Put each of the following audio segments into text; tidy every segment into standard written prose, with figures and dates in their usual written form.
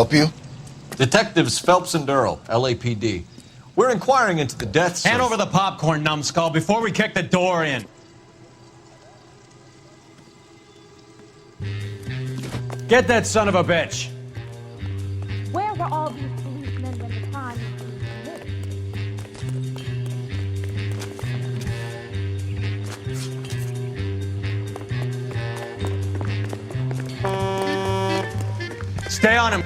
Help you? Detectives Phelps and Earl, LAPD. We're inquiring into the deaths Hand of... over the popcorn, numbskull, before we kick the door in. Get that son of a bitch. Where were all these policemen when the crime was being committed? Stay on him.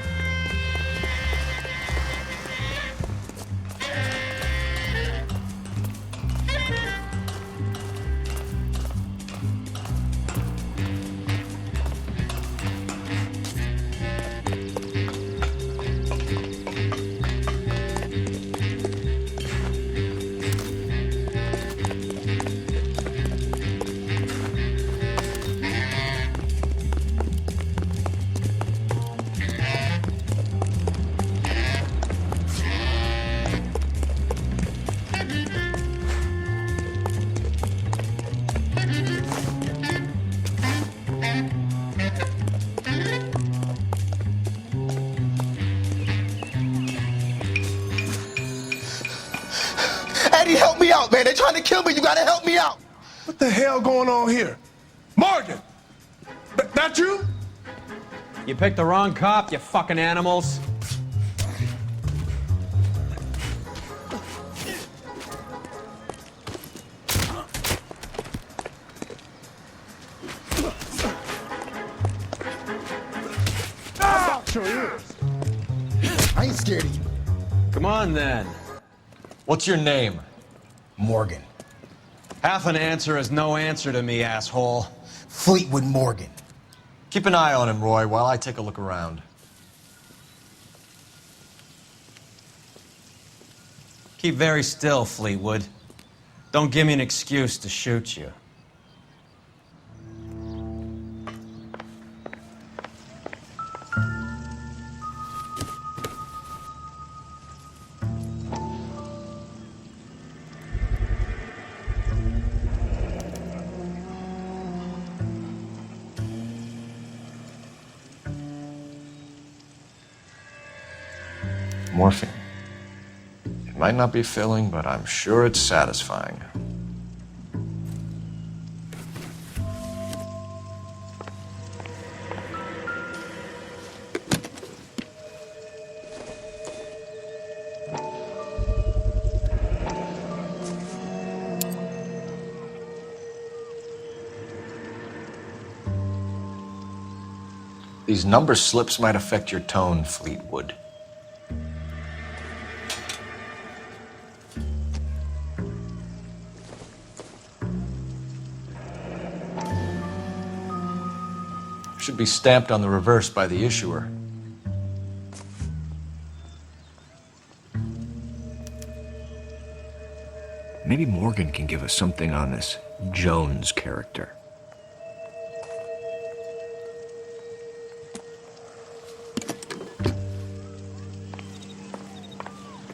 Eddie, help me out, man. They're trying to kill me. You gotta help me out. What the hell going on here? Morgan! That you? You picked the wrong cop, you fucking animals. Sure is. I ain't scared of you. Come on, then. What's your name? Morgan. Half an answer is no answer to me, asshole. Fleetwood Morgan. Keep an eye on him, Roy, while I take a look around. Keep very still, Fleetwood. Don't give me an excuse to shoot you. Morphine. It might not be filling, but I'm sure it's satisfying. These number slips might affect your tone, Fleetwood. Should be stamped on the reverse by the issuer. Maybe Morgan can give us something on this Jones character.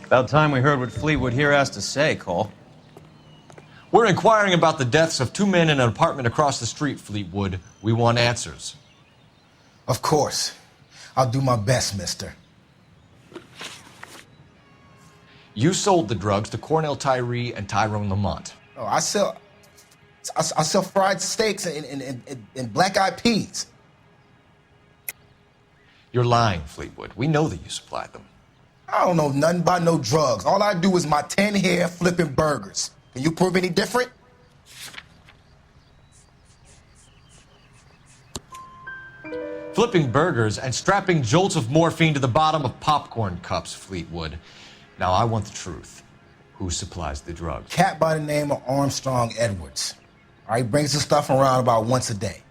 About time we heard what Fleetwood here has to say, Cole. We're inquiring about the deaths of two men in an apartment across the street, Fleetwood. We want answers. Of course. I'll do my best, mister. You sold the drugs to Cornell Tyree and Tyrone Lamont. Oh, I sell fried steaks and black-eyed peas. You're lying, Fleetwood. We know that you supplied them. I don't know nothing about no drugs. All I do is my 10 hair flipping burgers. Can you prove any different? Flipping burgers and strapping jolts of morphine to the bottom of popcorn cups, Fleetwood. Now, I want the truth. Who supplies the drugs? Cat by the name of Armstrong Edwards. All right, brings the stuff around about once a day.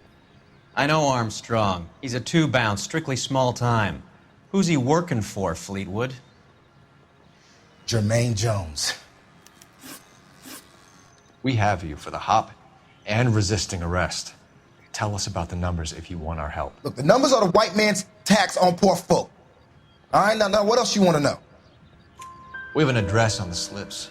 I know Armstrong. He's a two-bound, strictly small time. Who's he working for, Fleetwood? Jermaine Jones. We have you for the hop and resisting arrest. Tell us about the numbers if you want our help. Look, the numbers are the white man's tax on poor folk. All right, now what else you want to know? We have an address on the slips.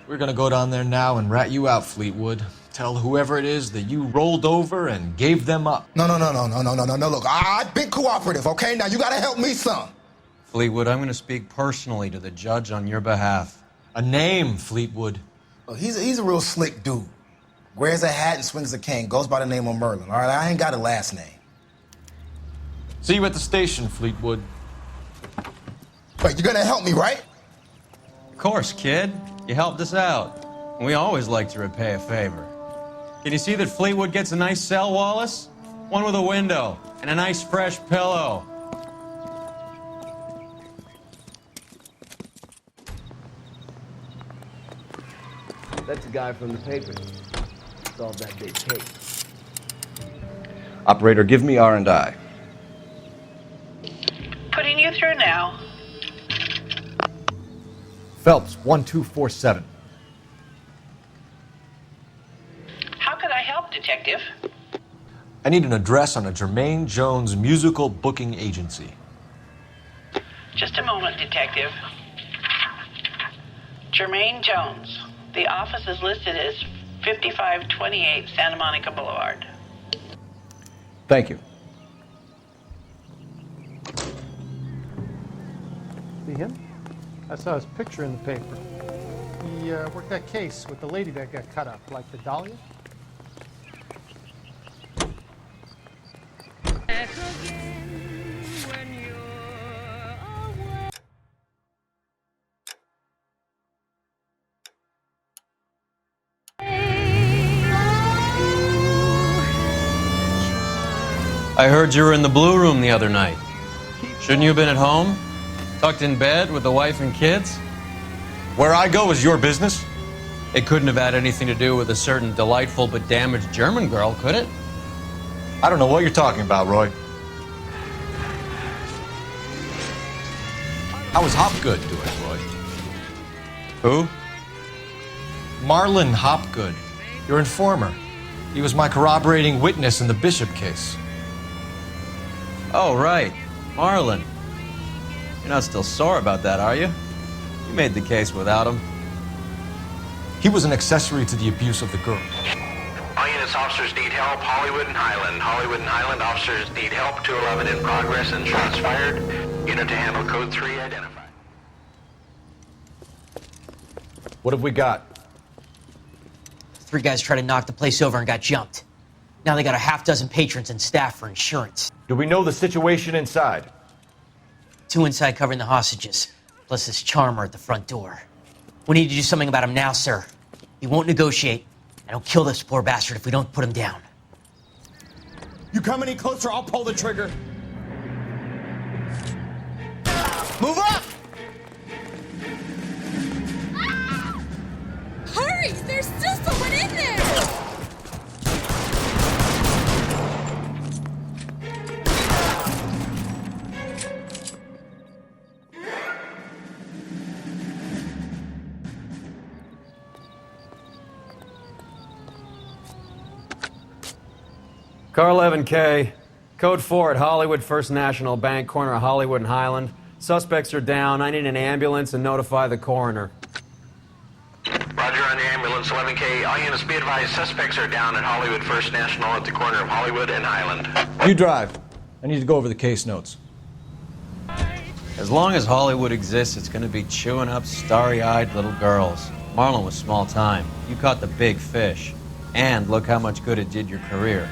We're gonna go down there now and rat you out, Fleetwood. Tell whoever it is that you rolled over and gave them up. No. Look, I've been cooperative, okay? Now you gotta help me some. Fleetwood, I'm going to speak personally to the judge on your behalf. A name, Fleetwood. Oh, he's a real slick dude. Wears a hat and swings a cane. Goes by the name of Merlin. All right, I ain't got a last name. See you at the station, Fleetwood. Wait, you're gonna help me, right? Of course, kid. You helped us out. We always like to repay a favor. Can you see that Fleetwood gets a nice cell, Wallace? One with a window and a nice fresh pillow. That's the guy from the paper. Solved that big case. Operator, give me R&I. Putting you through now. Phelps, 1247. How could I help, Detective? I need an address on a Jermaine Jones musical booking agency. Just a moment, Detective. Jermaine Jones. The office is listed as 5528 Santa Monica Boulevard. Thank you. See him? I saw his picture in the paper. He worked that case with the lady that got cut up, like the Dahlia. I heard you were in the Blue Room the other night. Shouldn't you have been at home? Tucked in bed with the wife and kids? Where I go is your business? It couldn't have had anything to do with a certain delightful but damaged German girl, could it? I don't know what you're talking about, Roy. How was Hopgood doing, Roy? Who? Marlon Hopgood, your informer. He was my corroborating witness in the Bishop case. Oh, right. Marlon. You're not still sore about that, are you? You made the case without him. He was an accessory to the abuse of the girl. All units, officers need help. Hollywood and Highland. Hollywood and Highland officers need help. 211 in progress and shots fired. Unit to handle code 3 identified. What have we got? 3 guys tried to knock the place over and got jumped. Now they got a half dozen patrons and staff for insurance. Do we know the situation inside? 2 inside covering the hostages, plus this charmer at the front door. We need to do something about him now, sir. He won't negotiate, and he'll kill this poor bastard if we don't put him down. You come any closer, I'll pull the trigger. Move up! Hurry! There's still someone in there! Car 11K, code 4 at Hollywood First National Bank, corner of Hollywood and Highland. Suspects are down. I need an ambulance and notify the coroner. Roger on the ambulance, 11K. All units be advised, suspects are down at Hollywood First National at the corner of Hollywood and Highland. You drive. I need to go over the case notes. As long as Hollywood exists, it's going to be chewing up starry-eyed little girls. Marlon was small time. You caught the big fish. And look how much good it did your career.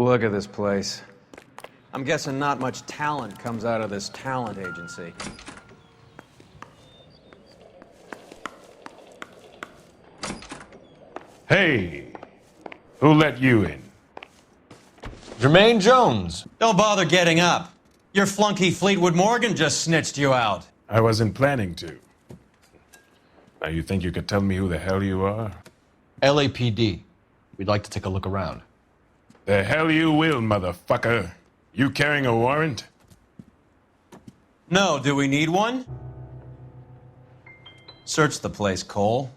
Look at this place. I'm guessing not much talent comes out of this talent agency. Hey, who let you in? Jermaine Jones. Don't bother getting up. Your flunky Fleetwood Morgan just snitched you out. I wasn't planning to. Now you think you could tell me who the hell you are? LAPD. We'd like to take a look around. The hell you will, motherfucker. You carrying a warrant? No, do we need one? Search the place, Cole.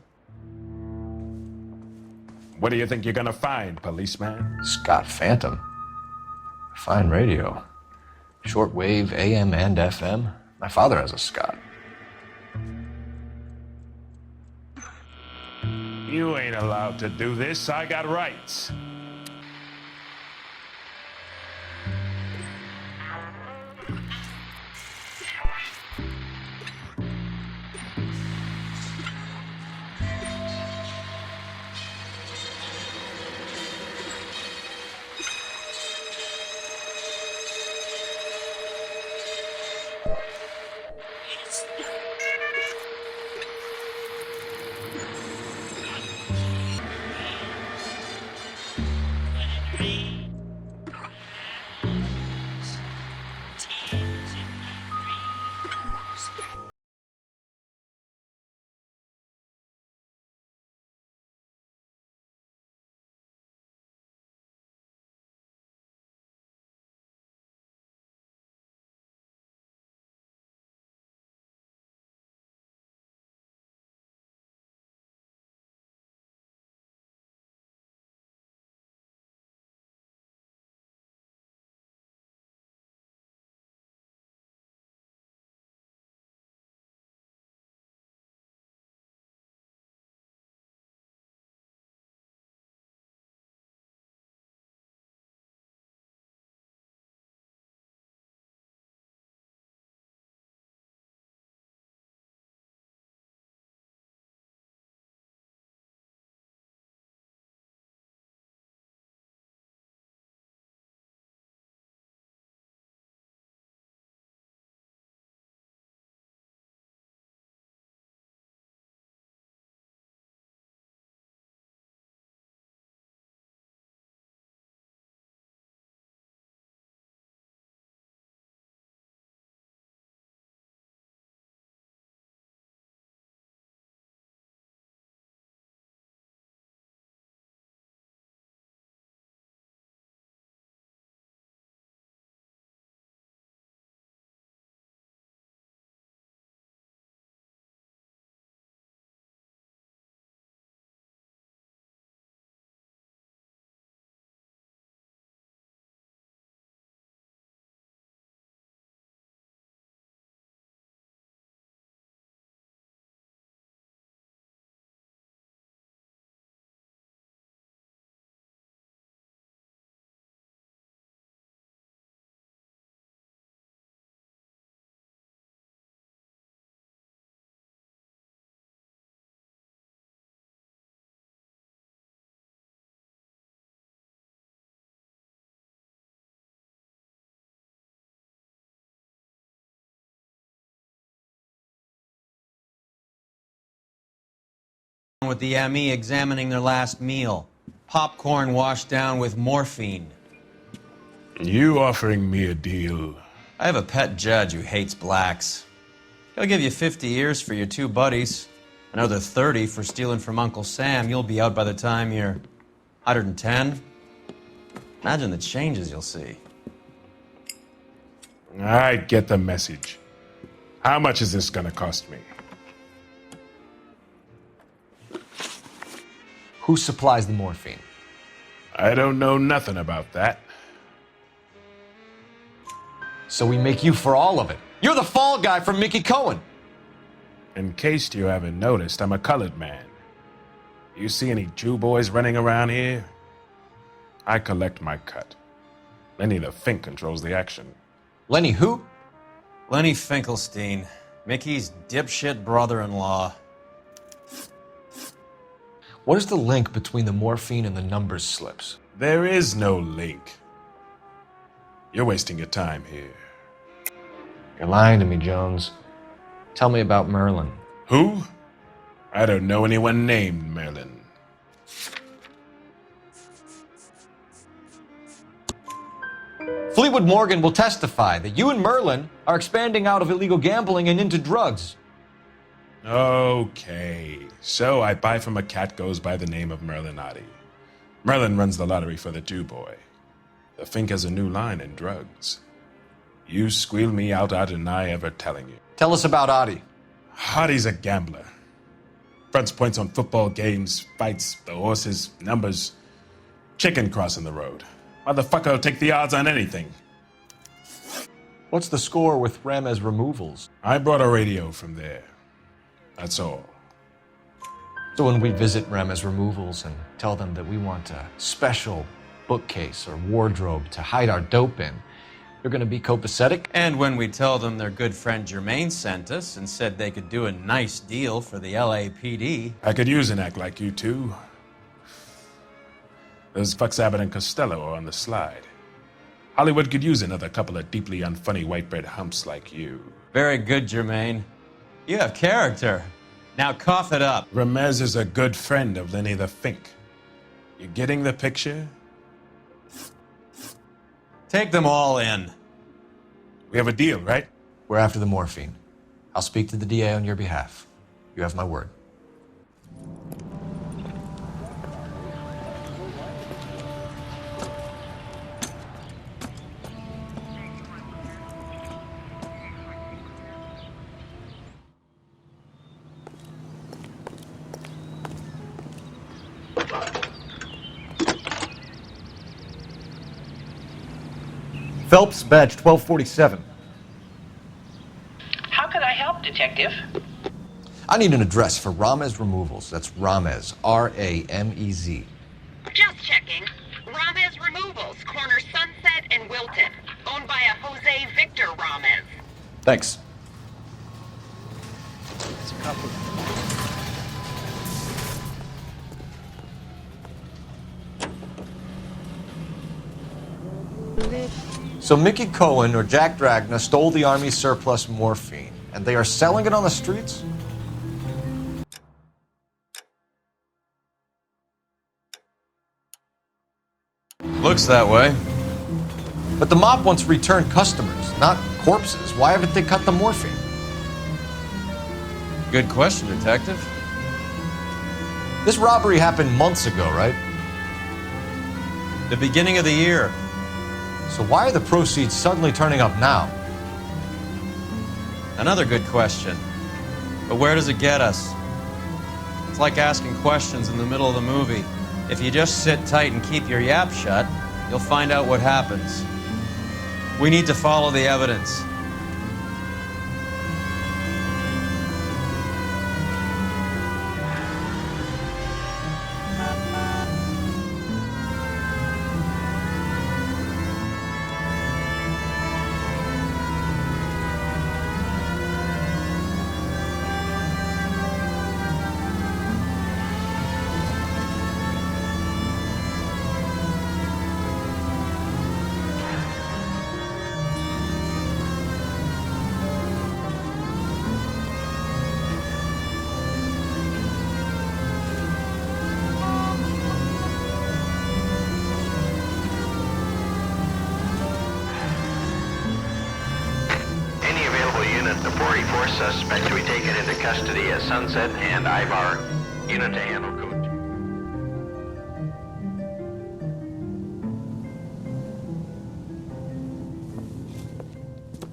What do you think you're gonna find, policeman? Scott Phantom. Fine radio. Shortwave, AM and FM. My father has a Scott. You ain't allowed to do this. I got rights. With the ME examining their last meal. Popcorn washed down with morphine. You offering me a deal? I have a pet judge who hates blacks. He'll give you 50 years for your two buddies. Another 30 for stealing from Uncle Sam. You'll be out by the time you're 110. Imagine the changes you'll see. I get the message. How much is this gonna cost me? Who supplies the morphine? I don't know nothing about that. So we make you for all of it. You're the fall guy from Mickey Cohen. In case you haven't noticed, I'm a colored man. You see any Jew boys running around here? I collect my cut. Lenny the Fink controls the action. Lenny who? Lenny Finkelstein, Mickey's dipshit brother-in-law. What is the link between the morphine and the numbers slips? There is no link. You're wasting your time here. You're lying to me, Jones. Tell me about Merlin. Who? I don't know anyone named Merlin. Fleetwood Morgan will testify that you and Merlin are expanding out of illegal gambling and into drugs. Okay, so I buy from a cat goes by the name of Merlin Oddie. Merlin runs the lottery for the Jew boy. The Fink has a new line in drugs. You squeal me out, I deny ever telling you. Tell us about Oddie. Oddie's a gambler. Fronts points on football games, fights, the horses, numbers. Chicken crossing the road. Motherfucker will take the odds on anything. What's the score with Ramez removals? I brought a radio from there. That's all. So when we visit Ramez removals and tell them that we want a special bookcase or wardrobe to hide our dope in, they're gonna be copacetic? And when we tell them their good friend Jermaine sent us and said they could do a nice deal for the LAPD. I could use an act like you two. Those fucks Abbott and Costello are on the slide. Hollywood could use another couple of deeply unfunny white bread humps like you. Very good, Jermaine. You have character. Now cough it up. Ramez is a good friend of Lenny the Fink. You getting the picture? Take them all in. We have a deal, right? We're after the morphine. I'll speak to the DA on your behalf. You have my word. Phelps, badge 1247. How can I help, Detective? I need an address for Ramez Removals. That's Ramez, R-A-M-E-Z. Just checking. Ramez Removals, corner Sunset and Wilton. Owned by a Jose Victor Ramez. Thanks. It's a couple. So Mickey Cohen or Jack Dragna stole the Army's surplus morphine, and they are selling it on the streets? Looks that way. But the mob wants returned customers, not corpses. Why haven't they cut the morphine? Good question, Detective. This robbery happened months ago, right? The beginning of the year. So why are the proceeds suddenly turning up now? Another good question. But where does it get us? It's like asking questions in the middle of the movie. If you just sit tight and keep your yap shut, you'll find out what happens. We need to follow the evidence. The 44 suspect to be taken into custody at Sunset and Ivar. Unit to handle code.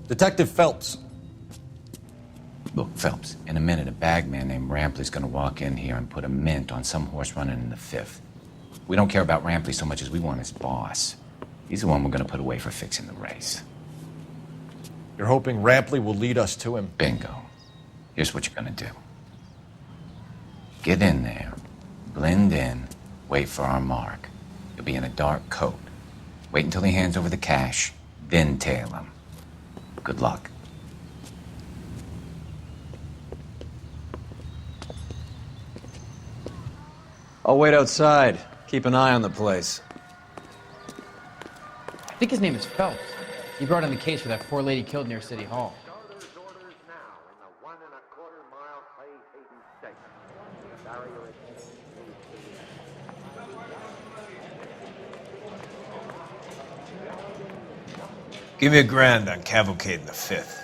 Detective Phelps. Look, Phelps, in a minute, a bagman named Rampley's gonna walk in here and put a mint on some horse running in the 5th. We don't care about Rampley so much as we want his boss. He's the one we're gonna put away for fixing the race. You're hoping Rampley will lead us to him? Bingo. Here's what you're gonna do. Get in there, blend in, wait for our mark. You'll be in a dark coat. Wait until he hands over the cash, then tail him. Good luck. I'll wait outside. Keep an eye on the place. I think his name is Phelps. He brought in the case for that poor lady killed near City Hall. Give me $1,000 on Cavalcade in the 5th.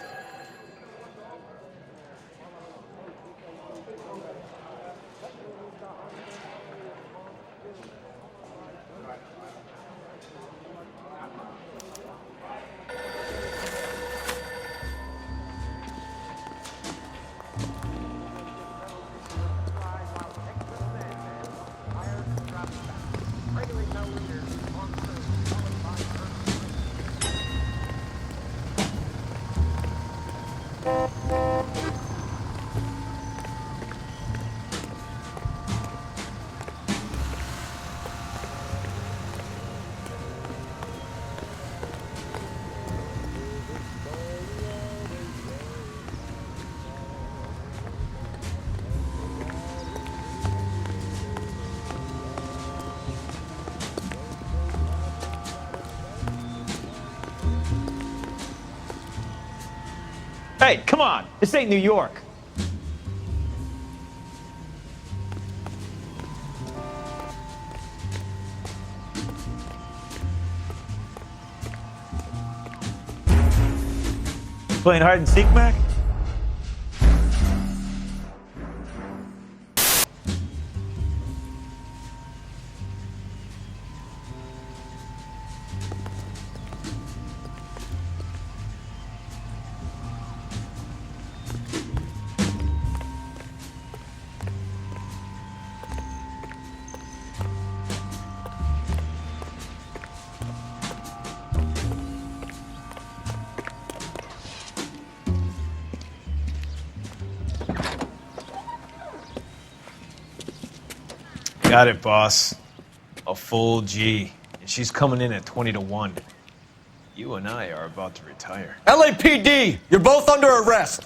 Hey, come on. This ain't New York. Playing hide and seek, Mac? Got it, boss. A full G. And she's coming in at 20 to 1. You and I are about to retire. LAPD! You're both under arrest!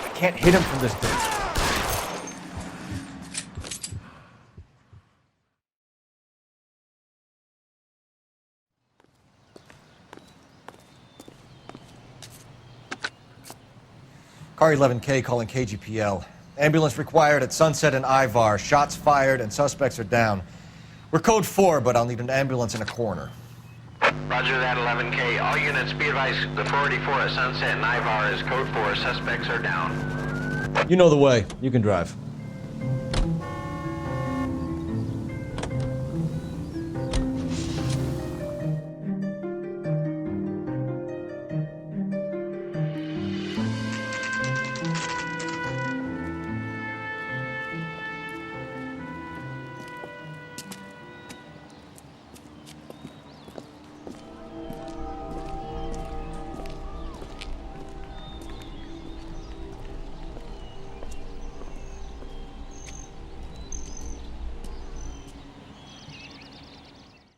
I can't hit him from this distance. Car 11K calling KGPL. Ambulance required at Sunset and Ivar. Shots fired and suspects are down. We're code 4, but I'll need an ambulance in a corner. Roger that, 11K. All units be advised, the 484 at Sunset and Ivar is code 4. Suspects are down. You know the way. You can drive.